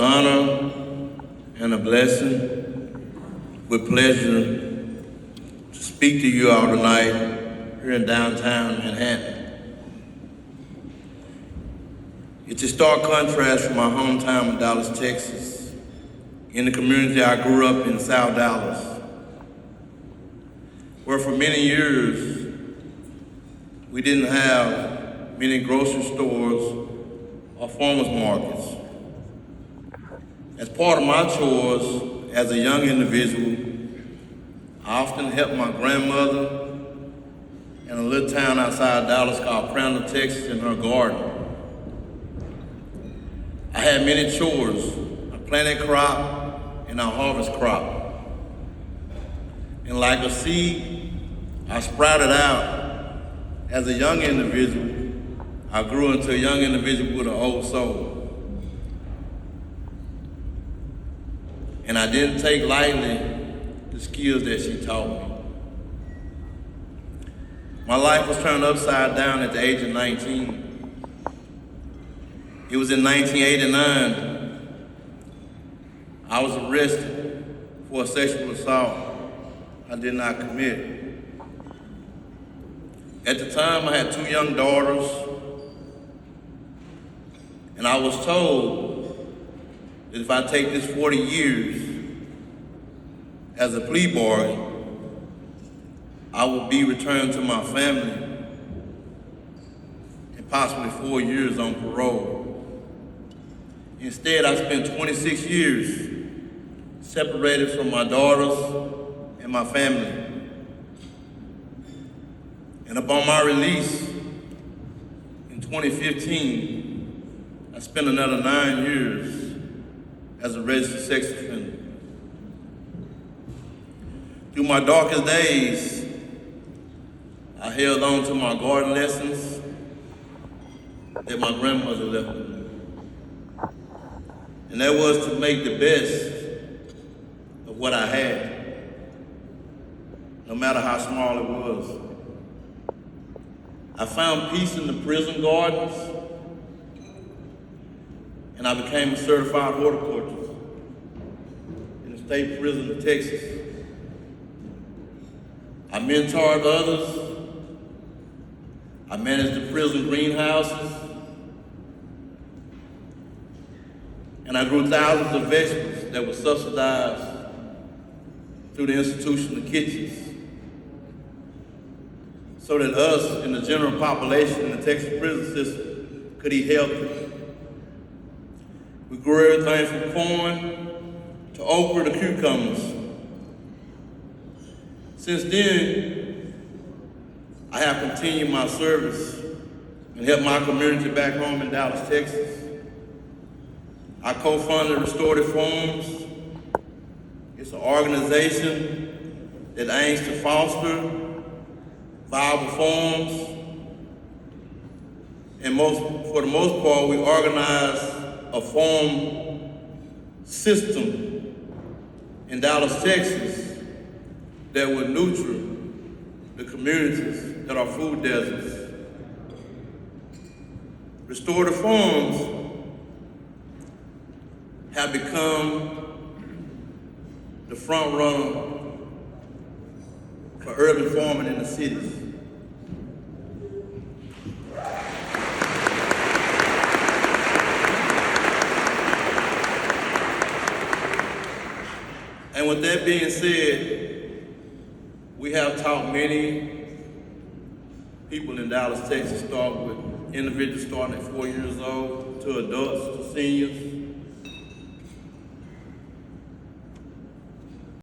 Honor and a blessing, with pleasure to speak to you all tonight here in downtown Manhattan. It's a stark contrast from my hometown of Dallas, Texas, in the community I grew up in, South Dallas, where for many years we didn't have many grocery stores or farmers markets. As part of my chores as a young individual, I often helped my grandmother in a little town outside Dallas called Crandall, Texas, in her garden. I had many chores. I planted crop and I harvest crop. And like a seed, I sprouted out. As a young individual, I grew into a young individual with an old soul. And I didn't take lightly the skills that she taught me. My life was turned upside down at the age of 19. It was in 1989. I was arrested for a sexual assault I did not commit. At the time, I had 2 young daughters, and I was told that if I take this 40 years as a plea bargain, I will be returned to my family and possibly 4 years on parole. Instead, I spent 26 years separated from my daughters and my family. And upon my release in 2015, I spent another 9 years as a registered sex offender. Through my darkest days, I held on to my garden lessons that my grandmother left with me. And that was to make the best of what I had, no matter how small it was. I found peace in the prison gardens, and I became a certified horticulturist in the state prison of Texas. I mentored others. I managed the prison greenhouses. And I grew thousands of vegetables that were subsidized through the institution of kitchens, so that us and the general population in the Texas prison system could eat healthy. We grew everything from corn to okra to cucumbers. Since then, I have continued my service and helped my community back home in Dallas, Texas. I co-founded Restorative Farms. It's an organization that aims to foster viable farms, and for the most part, we organize a farm system in Dallas, Texas, that would nurture the communities that are food deserts. Restorative Farms have become the front runner for urban farming in the cities. And with that being said, we have taught many people in Dallas, Texas, start with individuals starting at 4 years old, to adults, to seniors,